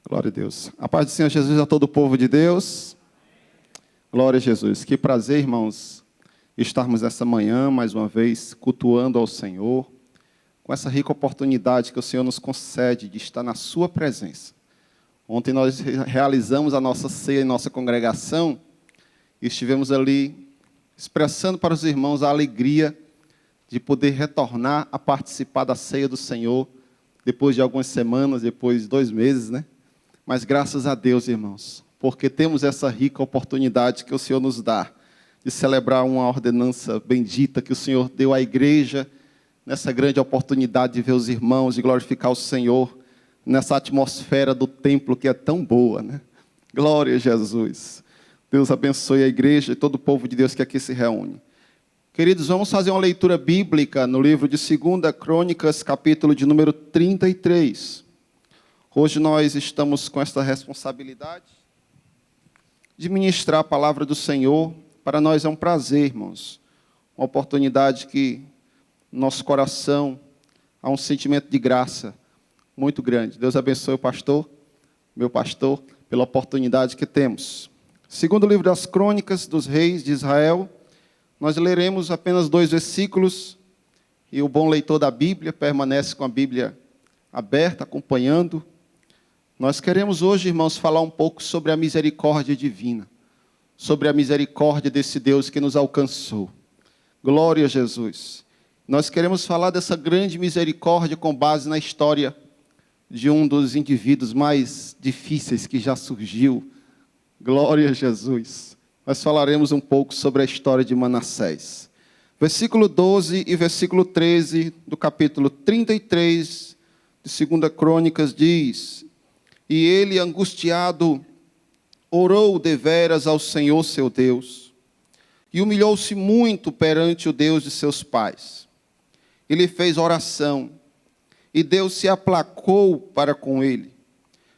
Glória a Deus. A paz do Senhor Jesus a todo o povo de Deus. Glória a Jesus. Que prazer, irmãos, estarmos essa manhã, mais uma vez, cultuando ao Senhor, com essa rica oportunidade que o Senhor nos concede de estar na sua presença. Ontem nós realizamos a nossa ceia em nossa congregação e estivemos ali expressando para os irmãos a alegria de poder retornar a participar da ceia do Senhor, depois de algumas semanas, depois de 2 meses, né? Mas graças a Deus, irmãos, porque temos essa rica oportunidade que o Senhor nos dá, de celebrar uma ordenança bendita que o Senhor deu à igreja, nessa grande oportunidade de ver os irmãos, de glorificar o Senhor, nessa atmosfera do templo que é tão boa, né? Glória a Jesus. Deus abençoe a igreja e todo o povo de Deus que aqui se reúne. Queridos, vamos fazer uma leitura bíblica no livro de 2 Crônicas, capítulo de número 33. Hoje nós estamos com esta responsabilidade de ministrar a palavra do Senhor. Para nós é um prazer, irmãos, uma oportunidade que no nosso coração há um sentimento de graça muito grande. Deus abençoe o pastor, meu pastor, pela oportunidade que temos. Segundo o livro das Crônicas dos Reis de Israel, nós leremos apenas 2 versículos, e o bom leitor da Bíblia permanece com a Bíblia aberta, acompanhando. Nós queremos hoje, irmãos, falar um pouco sobre a misericórdia divina, sobre a misericórdia desse Deus que nos alcançou. Glória a Jesus. Nós queremos falar dessa grande misericórdia com base na história de um dos indivíduos mais difíceis que já surgiu. Glória a Jesus. Nós falaremos um pouco sobre a história de Manassés. Versículo 12 e versículo 13 do capítulo 33 de 2 Crônicas diz: E ele, angustiado, orou deveras ao Senhor seu Deus, e humilhou-se muito perante o Deus de seus pais. Ele fez oração, e Deus se aplacou para com ele,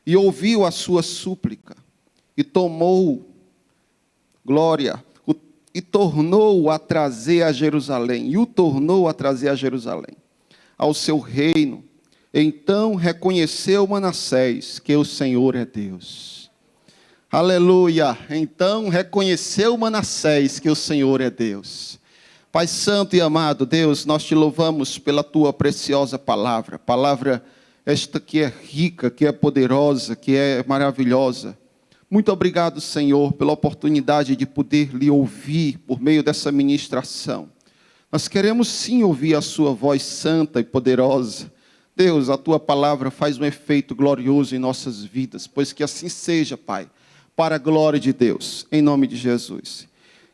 e ouviu a sua súplica, e tomou glória, e tornou a trazer a Jerusalém, ao seu reino. Então reconheceu Manassés que o Senhor é Deus. Aleluia! Então reconheceu Manassés que o Senhor é Deus. Pai santo e amado Deus, nós te louvamos pela tua preciosa palavra. Palavra esta que é rica, que é poderosa, que é maravilhosa. Muito obrigado, Senhor, pela oportunidade de poder lhe ouvir por meio dessa ministração. Nós queremos sim ouvir a sua voz santa e poderosa. Deus, a tua palavra faz um efeito glorioso em nossas vidas, pois que assim seja, Pai, para a glória de Deus, em nome de Jesus.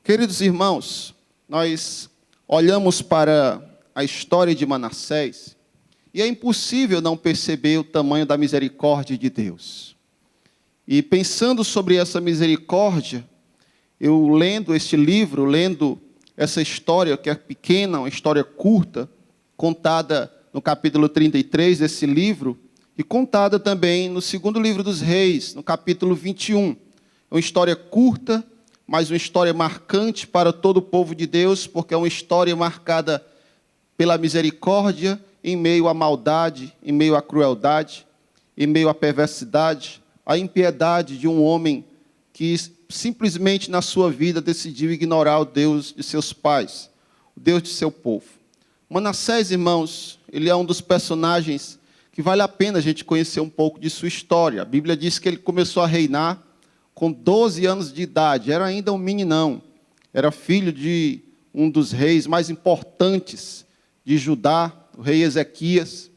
Queridos irmãos, nós olhamos para a história de Manassés e é impossível não perceber o tamanho da misericórdia de Deus. E pensando sobre essa misericórdia, eu lendo este livro, lendo essa história que é pequena, uma história curta, contada no capítulo 33 desse livro, e contada também no 2º livro dos Reis, no capítulo 21. É uma história curta, mas uma história marcante para todo o povo de Deus, porque é uma história marcada pela misericórdia em meio à maldade, em meio à crueldade, em meio à perversidade, à impiedade de um homem que simplesmente na sua vida decidiu ignorar o Deus de seus pais, o Deus de seu povo. Manassés, irmãos, ele é um dos personagens que vale a pena a gente conhecer um pouco de sua história. A Bíblia diz que ele começou a reinar com 12 anos de idade, era ainda um meninão, era filho de um dos reis mais importantes de Judá, o rei Ezequias,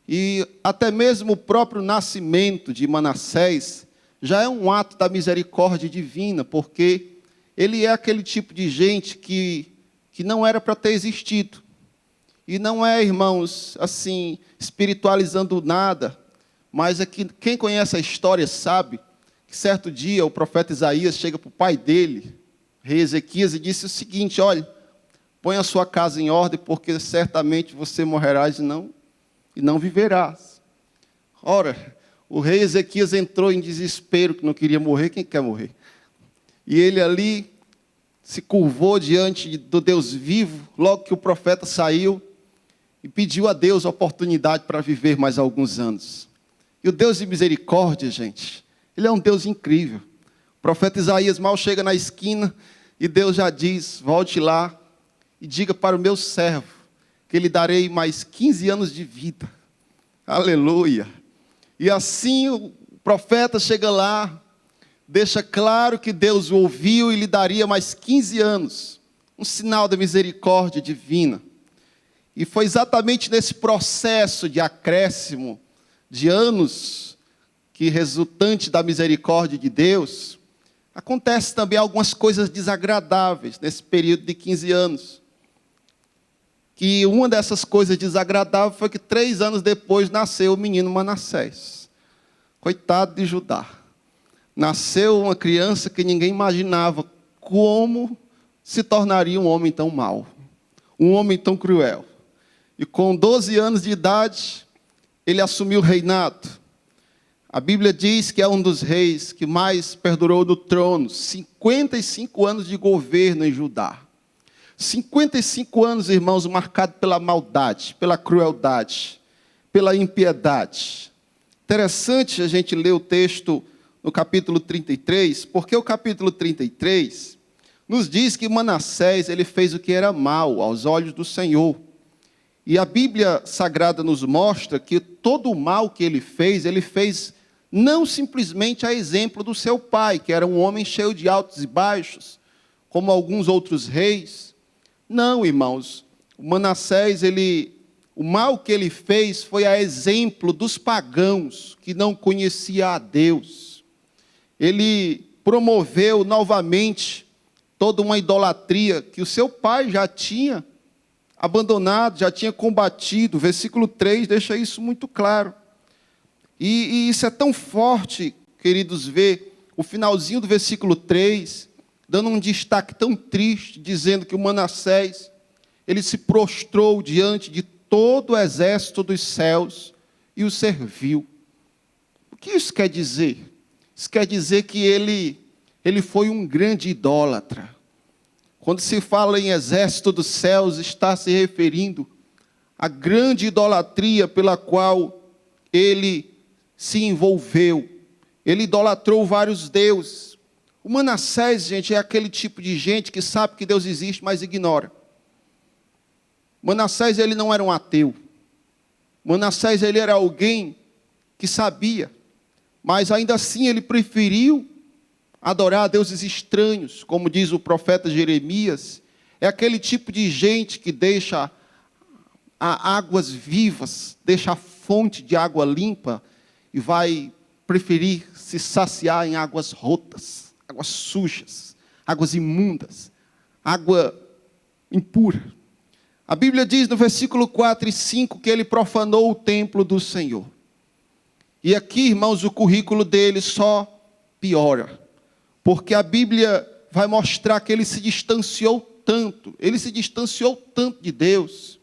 e até mesmo o próprio nascimento de Manassés já é um ato da misericórdia divina, porque ele é aquele tipo de gente que não era para ter existido. E não é, irmãos, assim, espiritualizando nada, mas é que quem conhece a história sabe que certo dia o profeta Isaías chega para o pai dele, rei Ezequias, e disse o seguinte: olha, põe a sua casa em ordem, porque certamente você morrerás e não viverás. Ora, o rei Ezequias entrou em desespero, que não queria morrer. Quem quer morrer? E ele ali se curvou diante do Deus vivo, logo que o profeta saiu, e pediu a Deus a oportunidade para viver mais alguns anos. E o Deus de misericórdia, gente, Ele é um Deus incrível. O profeta Isaías mal chega na esquina e Deus já diz, volte lá e diga para o meu servo que lhe darei mais 15 anos de vida. Aleluia. E assim o profeta chega lá, deixa claro que Deus o ouviu e lhe daria mais 15 anos. Um sinal da misericórdia divina. E foi exatamente nesse processo de acréscimo de anos, que resultante da misericórdia de Deus, acontece também algumas coisas desagradáveis nesse período de 15 anos. Que uma dessas coisas desagradáveis foi que 3 anos depois nasceu o menino Manassés. Coitado de Judá. Nasceu uma criança que ninguém imaginava como se tornaria um homem tão mau, um homem tão cruel. E com 12 anos de idade, ele assumiu o reinado. A Bíblia diz que é um dos reis que mais perdurou no trono, 55 anos de governo em Judá. 55 anos, irmãos, marcados pela maldade, pela crueldade, pela impiedade. Interessante a gente ler o texto no capítulo 33, porque o capítulo 33 nos diz que Manassés ele fez o que era mal aos olhos do Senhor. E a Bíblia Sagrada nos mostra que todo o mal que ele fez não simplesmente a exemplo do seu pai, que era um homem cheio de altos e baixos, como alguns outros reis. Não, irmãos, o Manassés, o mal que ele fez foi a exemplo dos pagãos que não conheciam a Deus. Ele promoveu novamente toda uma idolatria que o seu pai já tinha abandonado, já tinha combatido. O versículo 3 deixa isso muito claro. E isso é tão forte, queridos, ver o finalzinho do versículo 3, dando um destaque tão triste, dizendo que o Manassés, ele se prostrou diante de todo o exército dos céus e o serviu. O que isso quer dizer? Isso quer dizer que ele foi um grande idólatra. Quando se fala em exército dos céus, está se referindo à grande idolatria pela qual ele se envolveu. Ele idolatrou vários deuses. O Manassés, gente, é aquele tipo de gente que sabe que Deus existe, mas ignora. Manassés, ele não era um ateu. Manassés, ele era alguém que sabia, mas ainda assim ele preferiu adorar a deuses estranhos, como diz o profeta Jeremias. É aquele tipo de gente que deixa águas vivas, deixa a fonte de água limpa e vai preferir se saciar em águas rotas, águas sujas, águas imundas, água impura. A Bíblia diz no versículo 4 e 5 que ele profanou o templo do Senhor. E aqui, irmãos, o currículo dele só piora. Porque a Bíblia vai mostrar que ele se distanciou tanto de Deus,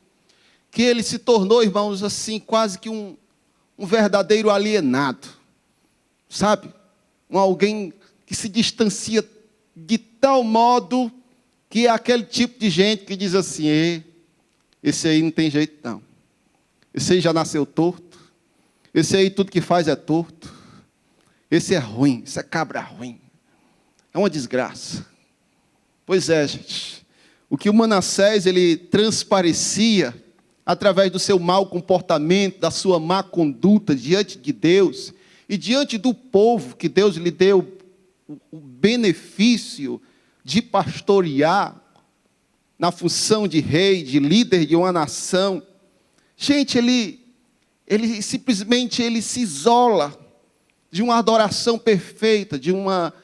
que ele se tornou, irmãos, assim, quase que um verdadeiro alienado, sabe? Alguém que se distancia de tal modo que é aquele tipo de gente que diz assim, esse aí não tem jeito não, esse aí já nasceu torto, esse aí tudo que faz é torto, esse é ruim, esse é cabra ruim. É uma desgraça. Pois é, gente. O que o Manassés, ele transparecia através do seu mau comportamento, da sua má conduta diante de Deus e diante do povo que Deus lhe deu o benefício de pastorear na função de rei, de líder de uma nação. Gente, ele simplesmente se isola de uma adoração perfeita, de uma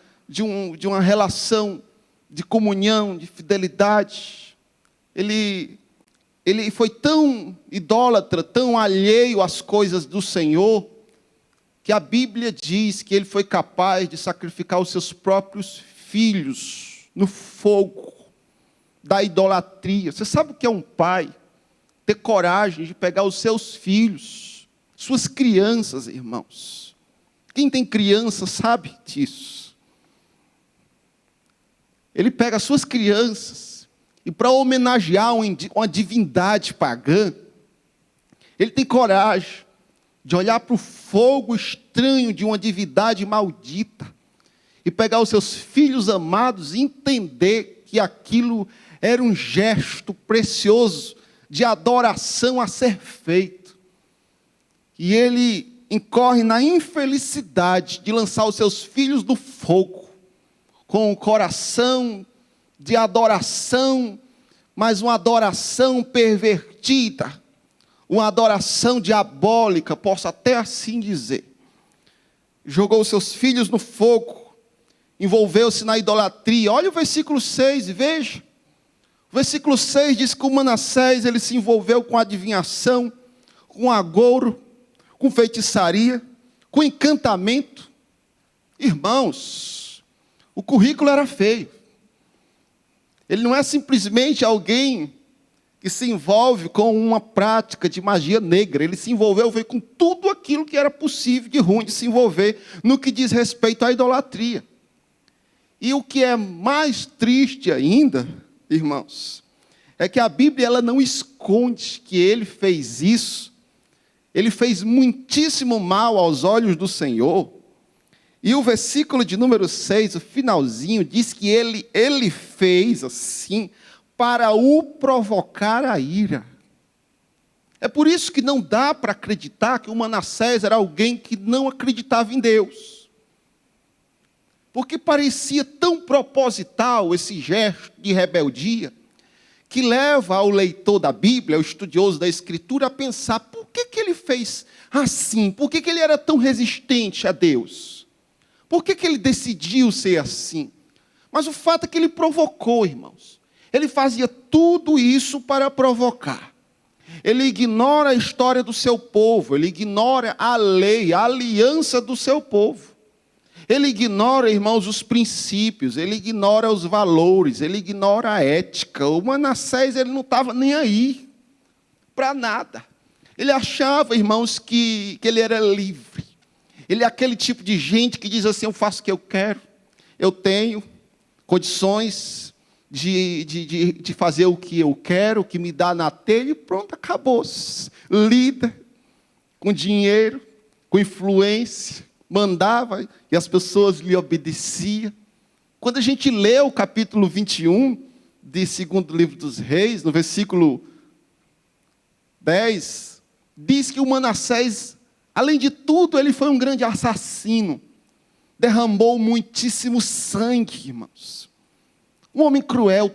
relação de comunhão, de fidelidade. Ele foi tão idólatra, tão alheio às coisas do Senhor, que a Bíblia diz que ele foi capaz de sacrificar os seus próprios filhos no fogo da idolatria. Você sabe o que é um pai? Ter coragem de pegar os seus filhos, suas crianças, irmãos. Quem tem criança sabe disso. Ele pega as suas crianças e para homenagear uma divindade pagã, ele tem coragem de olhar para o fogo estranho de uma divindade maldita, e pegar os seus filhos amados e entender que aquilo era um gesto precioso de adoração a ser feito. E ele incorre na infelicidade de lançar os seus filhos no fogo, com o coração de adoração, mas uma adoração pervertida, uma adoração diabólica, posso até assim dizer. Jogou os seus filhos no fogo, envolveu-se na idolatria. Olha o versículo 6 e veja. O versículo 6 diz que o Manassés, ele se envolveu com adivinhação, com agouro, com feitiçaria, com encantamento. Irmãos, o currículo era feio. Ele não é simplesmente alguém que se envolve com uma prática de magia negra. Ele se envolveu com tudo aquilo que era possível de ruim de se envolver no que diz respeito à idolatria. E o que é mais triste ainda, irmãos, é que a Bíblia ela não esconde que ele fez isso. Ele fez muitíssimo mal aos olhos do Senhor. E o versículo de número 6, o finalzinho, diz que ele fez assim para o provocar a ira. É por isso que não dá para acreditar que o Manassés era alguém que não acreditava em Deus. Porque parecia tão proposital esse gesto de rebeldia, que leva ao leitor da Bíblia, ao estudioso da Escritura, a pensar, por que ele fez assim? Por que ele era tão resistente a Deus? Por que ele decidiu ser assim? Mas o fato é que ele provocou, irmãos. Ele fazia tudo isso para provocar. Ele ignora a história do seu povo, ele ignora a lei, a aliança do seu povo. Ele ignora, irmãos, os princípios, ele ignora os valores, ele ignora a ética. O Manassés, ele não estava nem aí para nada. Ele achava, irmãos, que ele era livre. Ele é aquele tipo de gente que diz assim, eu faço o que eu quero, eu tenho condições de fazer o que eu quero, o que me dá na telha, e pronto, acabou-se. Lida com dinheiro, com influência, mandava e as pessoas lhe obedeciam. Quando a gente lê o capítulo 21 de 2º livro dos Reis, no versículo 10, diz que o Manassés, além de tudo, ele foi um grande assassino. Derramou muitíssimo sangue, irmãos. Um homem cruel,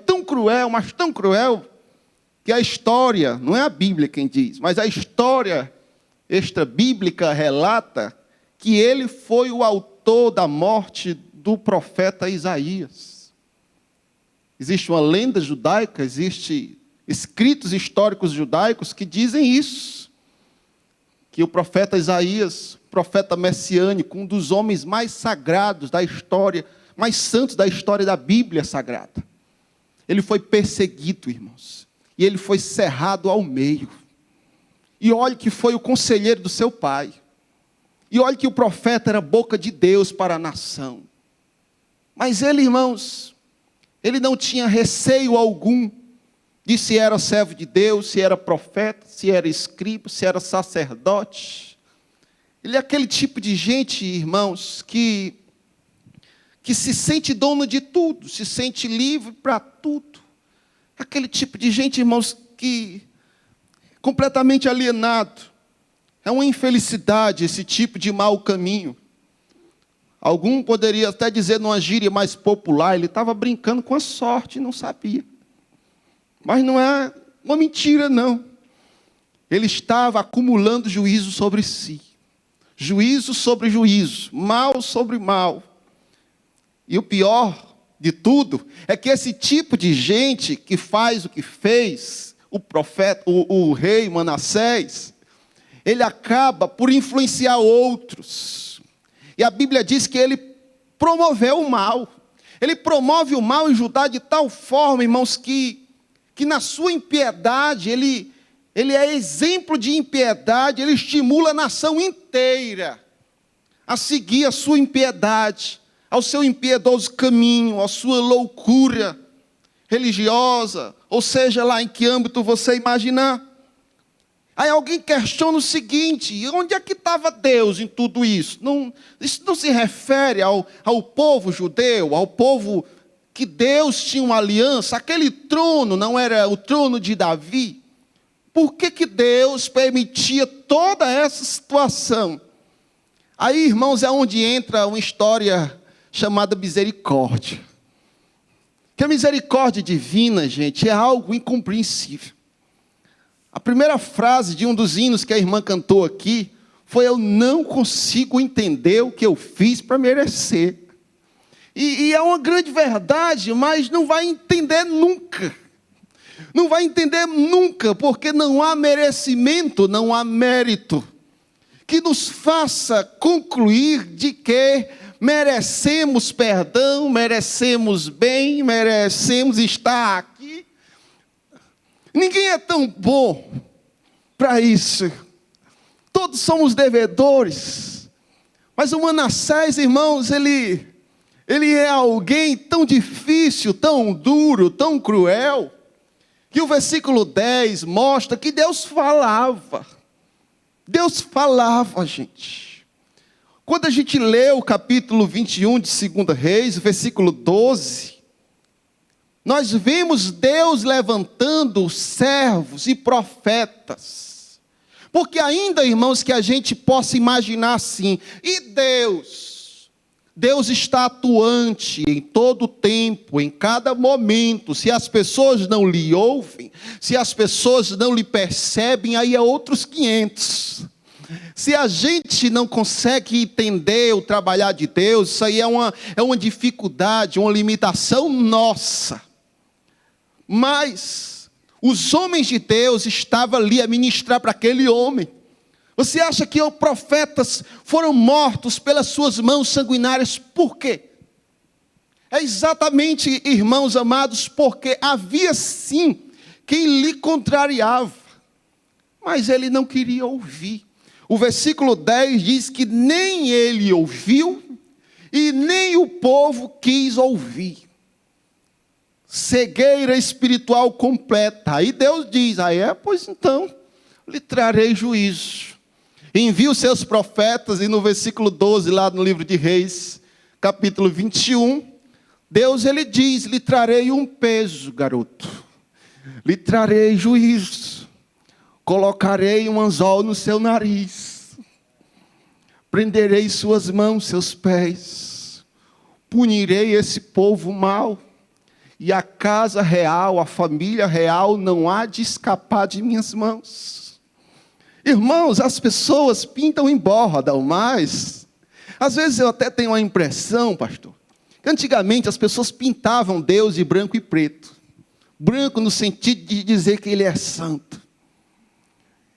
mas tão cruel, que a história, não é a Bíblia quem diz, mas a história extra-bíblica relata que ele foi o autor da morte do profeta Isaías. Existe uma lenda judaica, existem escritos históricos judaicos que dizem isso. Que o profeta Isaías, profeta messiânico, um dos homens mais sagrados da história, mais santos da história da Bíblia Sagrada. Ele foi perseguido, irmãos. E ele foi cerrado ao meio. E olhe que foi o conselheiro do seu pai. E olhe que o profeta era boca de Deus para a nação. Mas ele, irmãos, ele não tinha receio algum de se era servo de Deus, se era profeta, se era escriba, se era sacerdote. Ele é aquele tipo de gente, irmãos, que se sente dono de tudo, se sente livre para tudo. Aquele tipo de gente, irmãos, que completamente alienado. É uma infelicidade esse tipo de mau caminho. Algum poderia até dizer numa gíria mais popular, ele estava brincando com a sorte, não sabia. Mas não é uma mentira, não. Ele estava acumulando juízo sobre si. Juízo sobre juízo, mal sobre mal. E o pior de tudo é que esse tipo de gente que faz o que fez, o profeta, o rei Manassés, ele acaba por influenciar outros. E a Bíblia diz que ele promoveu o mal. Ele promove o mal em Judá de tal forma, irmãos, que na sua impiedade, ele é exemplo de impiedade, ele estimula a nação inteira a seguir a sua impiedade, ao seu impiedoso caminho, à sua loucura religiosa, ou seja, lá em que âmbito você imaginar. Aí alguém questiona o seguinte: onde é que estava Deus em tudo isso? Isso não se refere ao povo judeu, ao povo que Deus tinha uma aliança. Aquele trono não era o trono de Davi. Por que Deus permitia toda essa situação? Aí, irmãos, é onde entra uma história chamada misericórdia. Que a misericórdia divina, gente, é algo incompreensível. A primeira frase de um dos hinos que a irmã cantou aqui foi: eu não consigo entender o que eu fiz para merecer. E é uma grande verdade, mas não vai entender nunca. Não vai entender nunca, porque não há merecimento, não há mérito que nos faça concluir de que merecemos perdão, merecemos bem, merecemos estar aqui. Ninguém é tão bom para isso. Todos somos devedores. Mas o Manassés, irmãos, ele é alguém tão difícil, tão duro, tão cruel, que o versículo 10 mostra que Deus falava. Deus falava, gente. Quando a gente lê o capítulo 21 de 2 Reis, versículo 12, nós vemos Deus levantando servos e profetas. Porque ainda, irmãos, que a gente possa imaginar assim: e Deus está atuante em todo o tempo, em cada momento. Se as pessoas não lhe ouvem, se as pessoas não lhe percebem, aí é outros 500. Se a gente não consegue entender o trabalhar de Deus, isso aí é uma dificuldade, uma limitação nossa. Mas os homens de Deus estavam ali a ministrar para aquele homem. Você acha que os profetas foram mortos pelas suas mãos sanguinárias? Por quê? É exatamente, irmãos amados, porque havia sim quem lhe contrariava, mas ele não queria ouvir. O versículo 10 diz que nem ele ouviu e nem o povo quis ouvir. Cegueira espiritual completa. Aí Deus diz: pois então lhe trarei juízo. Envia os seus profetas, e no versículo 12, lá no livro de Reis, capítulo 21, Deus ele diz: lhe trarei um peso, garoto. Lhe trarei juízo. Colocarei um anzol no seu nariz. Prenderei suas mãos, seus pés. Punirei esse povo mau. E a casa real, a família real, não há de escapar de minhas mãos. Irmãos, as pessoas pintam em borda, mas às vezes eu até tenho a impressão, pastor, que antigamente as pessoas pintavam Deus de branco e preto. Branco no sentido de dizer que Ele é santo.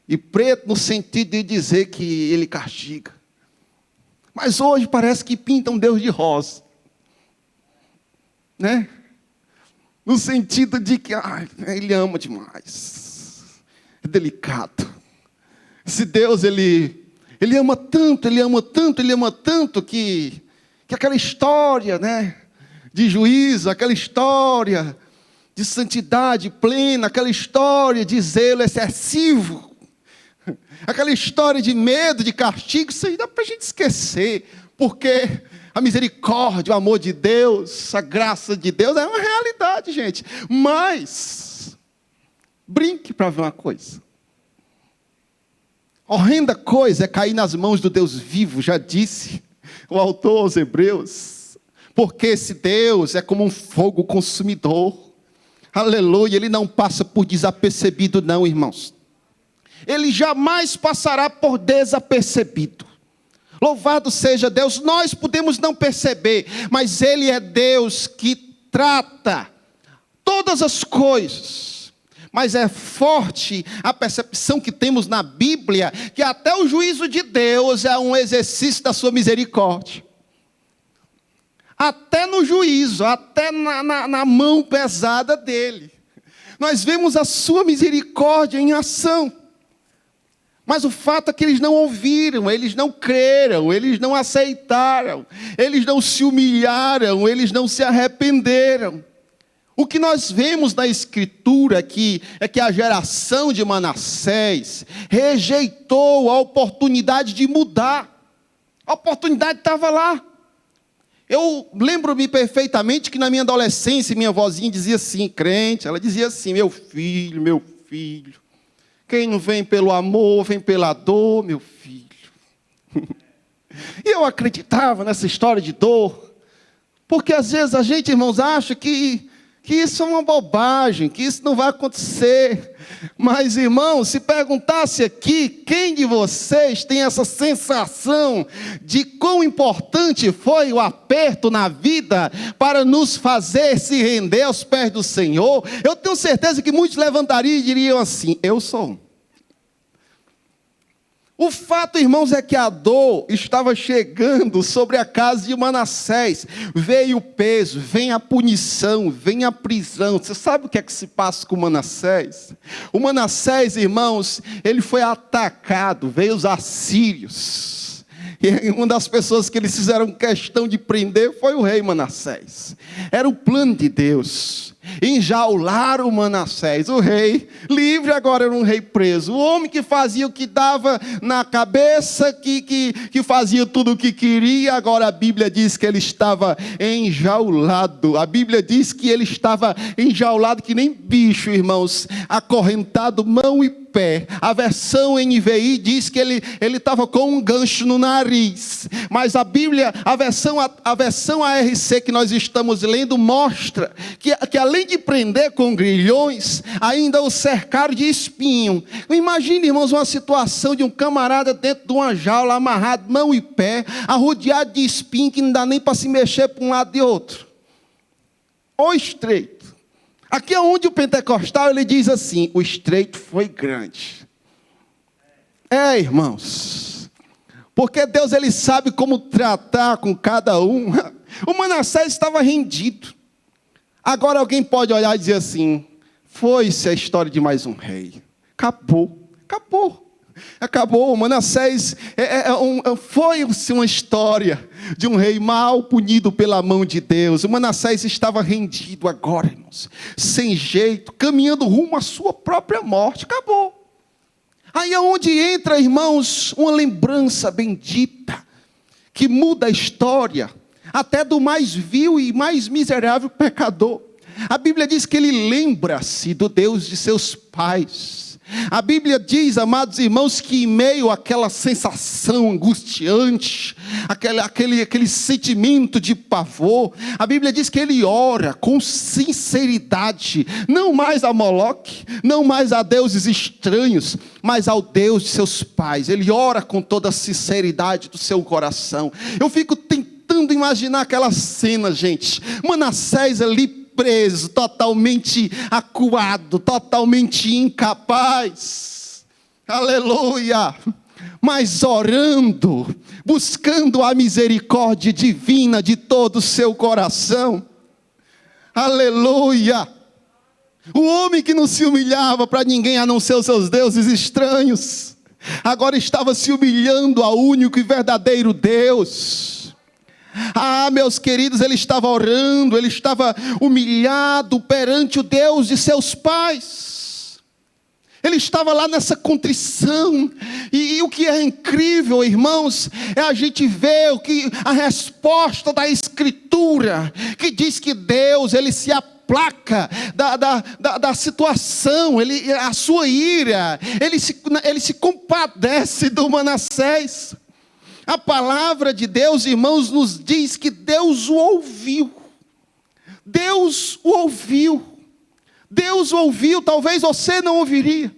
E preto no sentido de dizer que Ele castiga. Mas hoje parece que pintam Deus de rosa. Né? No sentido de que Ele ama demais. É delicado. Esse Deus, Ele ama tanto, Ele ama tanto, Ele ama tanto que aquela história, né, de juízo, aquela história de santidade plena, aquela história de zelo excessivo, aquela história de medo, de castigo, isso aí dá para a gente esquecer, porque a misericórdia, o amor de Deus, a graça de Deus é uma realidade, gente. Mas, brinque para ver uma coisa. Horrenda coisa é cair nas mãos do Deus vivo, já disse o autor aos Hebreus. Porque esse Deus é como um fogo consumidor. Aleluia, Ele não passa por desapercebido não, irmãos. Ele jamais passará por desapercebido. Louvado seja Deus. Nós podemos não perceber, mas Ele é Deus que trata todas as coisas. Mas é forte a percepção que temos na Bíblia, que até o juízo de Deus é um exercício da sua misericórdia. Até no juízo, até na mão pesada dele, nós vemos a sua misericórdia em ação. Mas o fato é que eles não ouviram, eles não creram, eles não aceitaram, eles não se humilharam, eles não se arrependeram. O que nós vemos na Escritura aqui é que a geração de Manassés rejeitou a oportunidade de mudar. A oportunidade estava lá. Eu lembro-me perfeitamente que na minha adolescência, minha vozinha dizia assim, crente, ela dizia assim, meu filho, quem não vem pelo amor, vem pela dor, meu filho. E eu acreditava nessa história de dor, porque às vezes a gente, irmãos, acha que isso é uma bobagem, que isso não vai acontecer. Mas, irmãos, se perguntasse aqui, quem de vocês tem essa sensação de quão importante foi o aperto na vida para nos fazer se render aos pés do Senhor? Eu tenho certeza que muitos levantariam e diriam assim, eu sou. O fato, irmãos, é que a dor estava chegando sobre a casa de Manassés. Veio o peso, vem a punição, vem a prisão. Você sabe o que é que se passa com Manassés? O Manassés, irmãos, ele foi atacado, veio os assírios. E uma das pessoas que eles fizeram questão de prender foi o rei Manassés. Era o plano de Deus. Enjaularam Manassés, o rei livre, agora era um rei preso. O homem que fazia o que dava na cabeça, que fazia tudo o que queria, agora a Bíblia diz que ele estava enjaulado. A Bíblia diz que ele estava enjaulado que nem bicho, irmãos, acorrentado mão e pé. A versão NVI diz que ele estava com um gancho no nariz, mas a Bíblia, a versão ARC que nós estamos lendo mostra que além de prender com grilhões, ainda o cercaram de espinho. Imagine, irmãos, uma situação de um camarada dentro de uma jaula, amarrado mão e pé, arrodeado de espinho, que não dá nem para se mexer para um lado e outro. O estreito. Aqui é onde o pentecostal, ele diz assim, o estreito foi grande. Irmãos, porque Deus, ele sabe como tratar com cada um. O Manassés estava rendido. Agora alguém pode olhar e dizer assim, foi-se a história de mais um rei. Acabou. Manassés foi-se uma história de um rei mal punido pela mão de Deus. O Manassés estava rendido agora, irmãos, sem jeito, caminhando rumo à sua própria morte. Acabou. Aí é onde entra, irmãos, uma lembrança bendita, que muda a história, até do mais vil e mais miserável pecador. A Bíblia diz que ele lembra-se do Deus de seus pais. A Bíblia diz, amados irmãos, que em meio àquela sensação angustiante, aquele sentimento de pavor, a Bíblia diz que ele ora com sinceridade, não mais a Moloque, não mais a deuses estranhos, mas ao Deus de seus pais. Ele ora com toda a sinceridade do seu coração. Eu fico tentando imaginar aquela cena, gente. Manassés ali preso, totalmente acuado, totalmente incapaz. Aleluia! Mas orando, buscando a misericórdia divina de todo o seu coração. Aleluia! O homem que não se humilhava para ninguém a não ser os seus deuses estranhos, agora estava se humilhando ao único e verdadeiro Deus. Meus queridos, ele estava orando, ele estava humilhado perante o Deus de seus pais. Ele estava lá nessa contrição. E o que é incrível, irmãos, é a gente ver a resposta da Escritura, que diz que Deus, ele se aplaca da situação, a sua ira, ele se compadece do Manassés. A palavra de Deus, irmãos, nos diz que Deus o ouviu. Deus o ouviu. Deus o ouviu, talvez você não ouviria.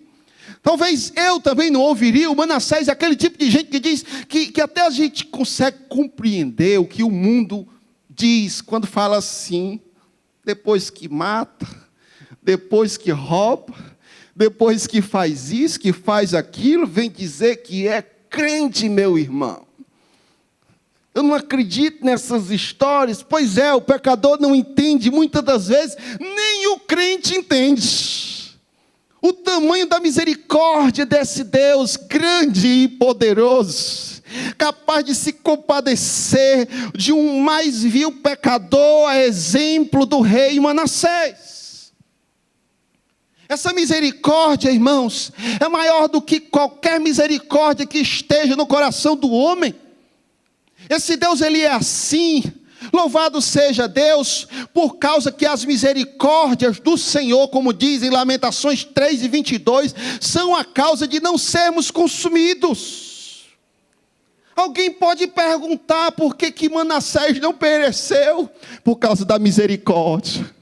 Talvez eu também não ouviria. O Manassés é aquele tipo de gente que diz que até a gente consegue compreender o que o mundo diz quando fala assim, depois que mata, depois que rouba, depois que faz isso, que faz aquilo, vem dizer que é crente, meu irmão. Eu não acredito nessas histórias. Pois é, o pecador não entende, muitas das vezes, nem o crente entende. O tamanho da misericórdia desse Deus grande e poderoso. capaz de se compadecer de um mais vil pecador, a exemplo do rei Manassés. Essa misericórdia, irmãos, é maior do que qualquer misericórdia que esteja no coração do homem. Esse Deus, ele é assim. Louvado seja Deus, por causa que as misericórdias do Senhor, como diz em Lamentações 3:22, são a causa de não sermos consumidos. Alguém pode perguntar por que Manassés não pereceu? Por causa da misericórdia.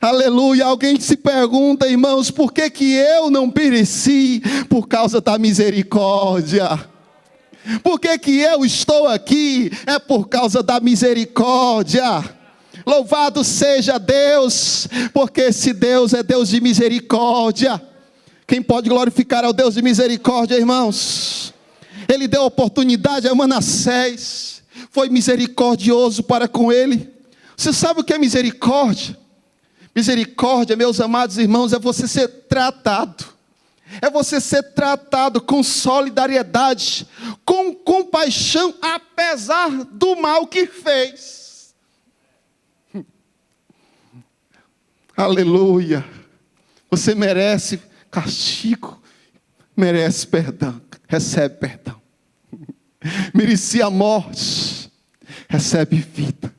Aleluia. Alguém se pergunta, irmãos, por que eu não pereci? Por causa da misericórdia. Por que eu estou aqui? É por causa da misericórdia. Louvado seja Deus, porque esse Deus é Deus de misericórdia. Quem pode glorificar ao Deus de misericórdia, irmãos? Ele deu oportunidade a Manassés, foi misericordioso para com ele. Você sabe o que é misericórdia? Misericórdia, meus amados irmãos, é você ser tratado. É você ser tratado com solidariedade, com compaixão, apesar do mal que fez. Aleluia. Você merece castigo, merece perdão, recebe perdão. Merecia a morte, recebe vida.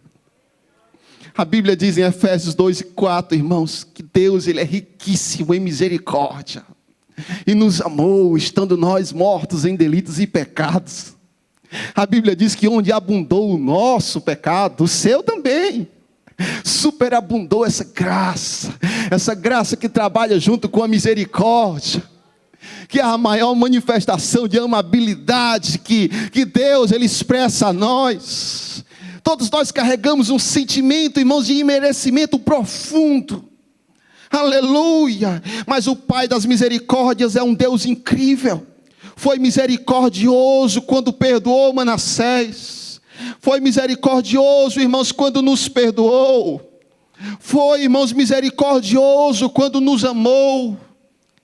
A Bíblia diz em Efésios 2:4, irmãos, que Deus, ele é riquíssimo em misericórdia. E nos amou, estando nós mortos em delitos e pecados. A Bíblia diz que onde abundou o nosso pecado, o seu também superabundou essa graça que trabalha junto com a misericórdia, que é a maior manifestação de amabilidade que Deus, ele expressa a nós. Todos nós carregamos um sentimento, irmãos, de imerecimento profundo. Aleluia. Mas o Pai das misericórdias é um Deus incrível. Foi misericordioso quando perdoou Manassés. Foi misericordioso, irmãos, quando nos perdoou. Foi, irmãos, misericordioso quando nos amou.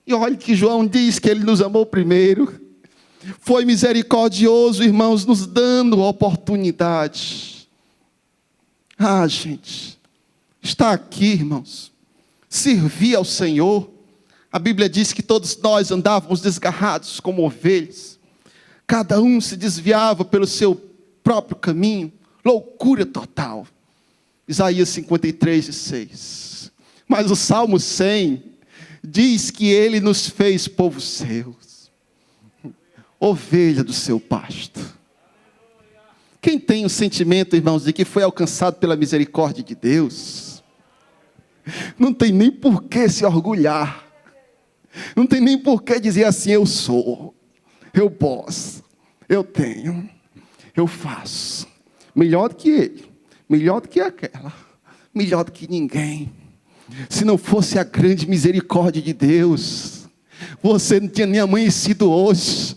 E olha que João diz que ele nos amou primeiro. Foi misericordioso, irmãos, nos dando oportunidade. Ah, gente, está aqui, irmãos, servir ao Senhor. A Bíblia diz que todos nós andávamos desgarrados como ovelhas. Cada um se desviava pelo seu próprio caminho. Loucura total. Isaías 53:6. Mas o Salmo 100 diz que Ele nos fez povo seu, ovelha do seu pasto. Quem tem o sentimento, irmãos, de que foi alcançado pela misericórdia de Deus, não tem nem por que se orgulhar. Não tem nem por que dizer assim: eu sou, eu posso, eu tenho, eu faço. Melhor do que ele, melhor do que aquela, melhor do que ninguém. Se não fosse a grande misericórdia de Deus, você não tinha nem amanhecido hoje.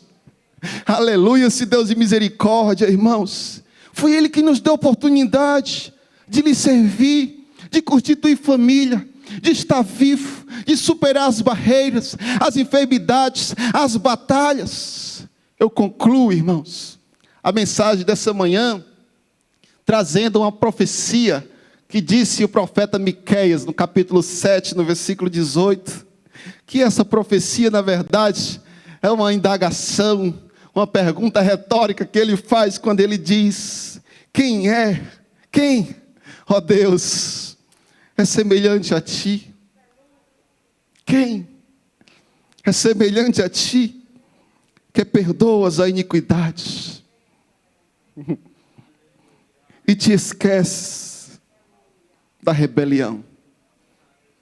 Aleluia, se Deus de misericórdia, irmãos. Foi Ele que nos deu a oportunidade de lhe servir, de constituir família, de estar vivo, de superar as barreiras, as enfermidades, as batalhas. Eu concluo, irmãos, a mensagem dessa manhã, trazendo uma profecia que disse o profeta Miqueias, no capítulo 7, no versículo 18, que essa profecia, na verdade, é uma indagação, uma pergunta retórica que ele faz quando ele diz: quem é? Quem, ó Deus, é semelhante a ti? Quem é semelhante a ti, que perdoas a iniquidade e te esqueces da rebelião?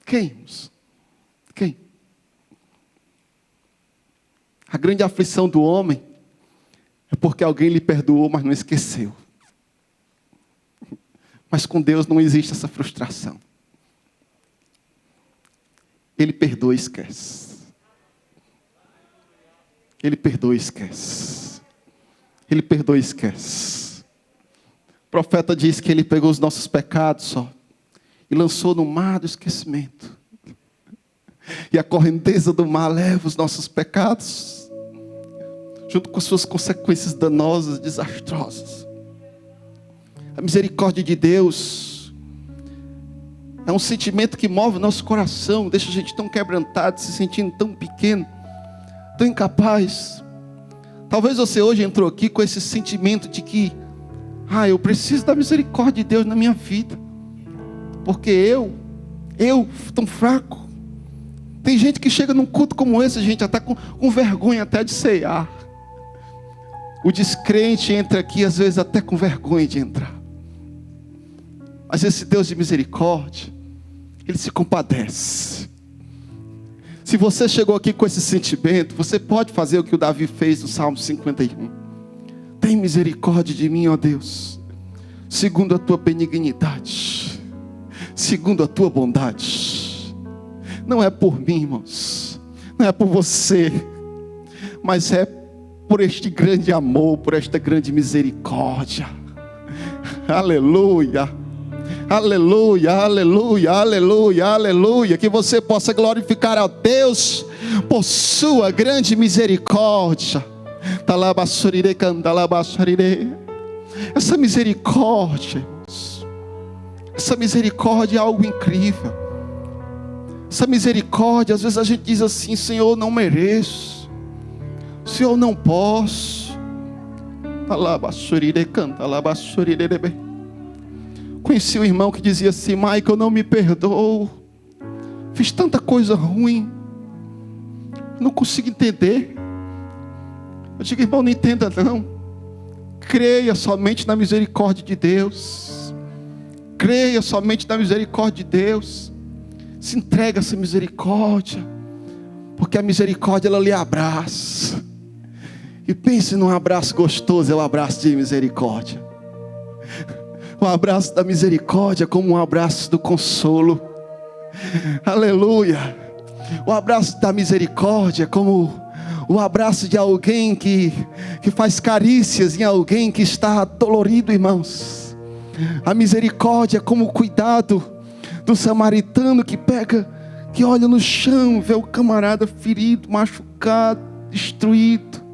Quem? Quem? A grande aflição do homem é porque alguém lhe perdoou, mas não esqueceu. Mas com Deus não existe essa frustração. Ele perdoa e esquece. Ele perdoa e esquece. Ele perdoa e esquece. O profeta diz que ele pegou os nossos pecados e lançou no mar do esquecimento. E a correnteza do mar leva os nossos pecados. junto com as suas consequências danosas, desastrosas. A misericórdia de Deus é um sentimento que move o nosso coração, deixa a gente tão quebrantado, se sentindo tão pequeno, tão incapaz. Talvez você hoje entrou aqui com esse sentimento de que eu preciso da misericórdia de Deus na minha vida, porque eu tão fraco. Tem gente que chega num culto como esse, gente, até com vergonha até de ceiar. O descrente entra aqui às vezes até com vergonha de entrar. Mas esse Deus de misericórdia, Ele se compadece. Se você chegou aqui com esse sentimento, você pode fazer o que o Davi fez no Salmo 51. Tem misericórdia de mim, ó Deus, segundo a tua benignidade, segundo a tua bondade. Não é por mim, irmãos, não é por você, mas é por este grande amor, por esta grande misericórdia. Aleluia. Aleluia, aleluia, aleluia, aleluia. Que você possa glorificar a Deus por sua grande misericórdia. Essa misericórdia, irmãos, essa misericórdia é algo incrível. Essa misericórdia, às vezes a gente diz assim: Senhor, não mereço, Senhor, não posso. Conheci um irmão que dizia assim: Michael, eu não me perdoo, fiz tanta coisa ruim, não consigo entender. Eu digo: irmão, não entenda não, creia somente na misericórdia de Deus, creia somente na misericórdia de Deus, se entrega a essa misericórdia, porque a misericórdia ela lhe abraça. E pense num abraço gostoso, é o abraço de misericórdia. O abraço da misericórdia é como um abraço do consolo. Aleluia. O abraço da misericórdia é como o abraço de alguém que faz carícias em alguém que está dolorido, irmãos. A misericórdia é como o cuidado do samaritano que olha no chão, vê o camarada ferido, machucado, destruído,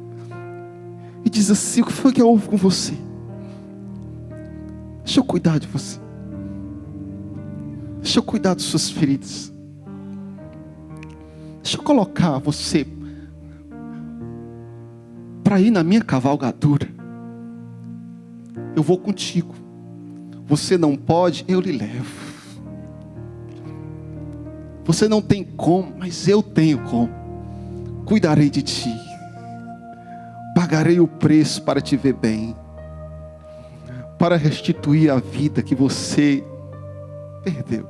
e diz assim: o que foi que houve com você? Deixa eu cuidar de você. Deixa eu cuidar das suas feridas. Deixa eu colocar você para ir na minha cavalgadura. Eu vou contigo. Você não pode, eu lhe levo. Você não tem como, mas eu tenho como. Cuidarei de ti. Pagarei o preço para te ver bem, para restituir a vida que você perdeu.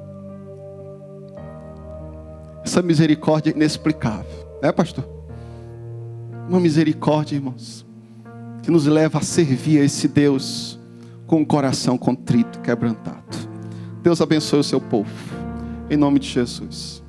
Essa misericórdia é inexplicável, né, pastor? Uma misericórdia, irmãos, que nos leva a servir a esse Deus com um coração contrito, quebrantado. Deus abençoe o seu povo, em nome de Jesus.